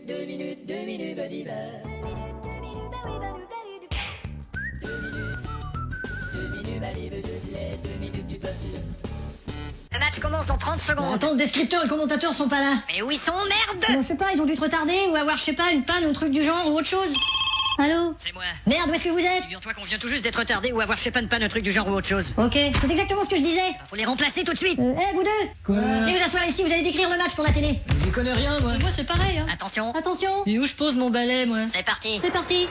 badiba. 2 minutes, les 2 minutes du peuple. Le match commence dans 30 secondes. Attends, le descripteur et le commentateur sont pas là. Mais où ils sont, merde? Bon, je sais pas, ils ont dû te retarder ou avoir, je sais pas, une panne ou un truc du genre ou autre chose. Allô? C'est moi. Merde, où est-ce que vous êtes? Figure-toi qu'on vient tout juste d'être retardé ou avoir, je sais pas, une panne, un truc du genre ou autre chose. Ok, c'est exactement ce que je disais. Faut les remplacer tout de suite. Vous deux? Quoi? Venez vous asseoir ici, vous allez décrire le match pour la télé. J'y connais rien, moi. Moi, c'est pareil, hein. Attention, Attention. Et où je pose mon balai, moi? c'est parti. C'est parti.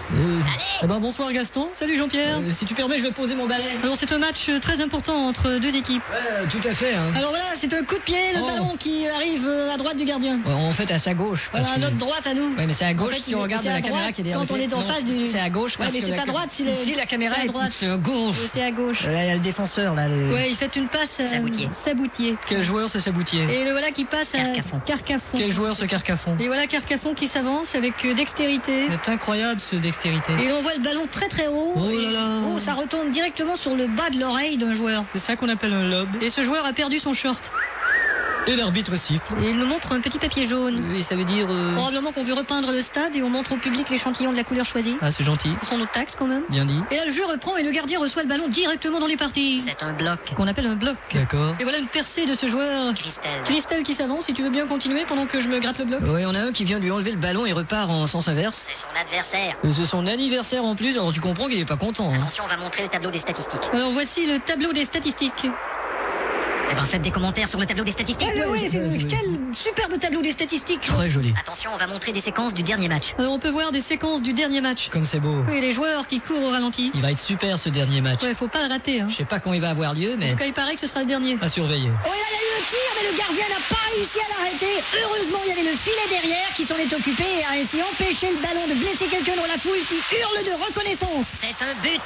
Eh ben, bonsoir Gaston. Salut Jean-Pierre. Si tu permets, je vais poser mon balai. Alors c'est un match très important entre deux équipes. Ouais, tout à fait, hein. Alors voilà, c'est un coup de pied, le Oh. ballon qui arrive à droite du gardien. Ouais, en fait, à sa gauche. Voilà, parce à que- notre droite à nous. Ouais, mais c'est à gauche En fait, si on regarde c'est à la caméra droite qui est derrière. quand on est en Non, face du... C'est à gauche Ouais, parce mais que c'est à droite si la caméra c'est à est droite. c'est à gauche. C'est à gauche. Là, il y a le défenseur, là. Ouais, il fait une passe à Saboutier. Saboutier. Quel joueur ce Saboutier? Et le voilà qui passe à Carcaffon. Carcaffon. Quel joueur ce Carcaffon? Et voilà Carcaffon qui s'avance avec dextérité. C'est incroyable ce dextérité. Et on voit le ballon très très haut. Oh là Et- là. Oh, ça retombe directement sur le bas de l'oreille d'un joueur. C'est ça qu'on appelle un lob. Et ce joueur a perdu son short. Et l'arbitre siffle. Et il nous montre un petit papier jaune. Et ça veut dire... Probablement qu'on veut repeindre le stade et on montre au public l'échantillon de la couleur choisie. Ah, c'est gentil. Ce sont nos taxes quand même. Bien dit. Et là le jeu reprend et le gardien reçoit le ballon directement dans les parties. C'est un bloc. Qu'on appelle un bloc. D'accord. Et voilà une percée de ce joueur. Christelle. Christelle qui s'avance, si tu veux bien continuer pendant que je me gratte le bloc. Ouais, on a un qui vient de lui enlever le ballon et repart en sens inverse. C'est son adversaire. C'est son anniversaire en plus, alors tu comprends qu'il est pas content. Hein. Attention, on va montrer le tableau des statistiques. Alors voici le tableau des statistiques. Eh ben, faites des commentaires sur le tableau des statistiques. Quel superbe tableau des statistiques. Très joli. Attention, on va montrer des séquences du dernier match. Alors on peut voir des séquences du dernier match. Comme c'est beau. Oui, les joueurs qui courent au ralenti. Il va être super ce dernier match. Ouais, faut pas le rater. Hein. Je sais pas quand il va avoir lieu, En mais tout cas, il paraît que ce sera le dernier. à surveiller. Oh, il a eu le tir, mais le gardien n'a pas réussi à l'arrêter. Heureusement, il y avait le filet derrière qui s'en est occupé et a ainsi empêché le ballon de blesser quelqu'un dans la foule qui hurle de reconnaissance. C'est un but.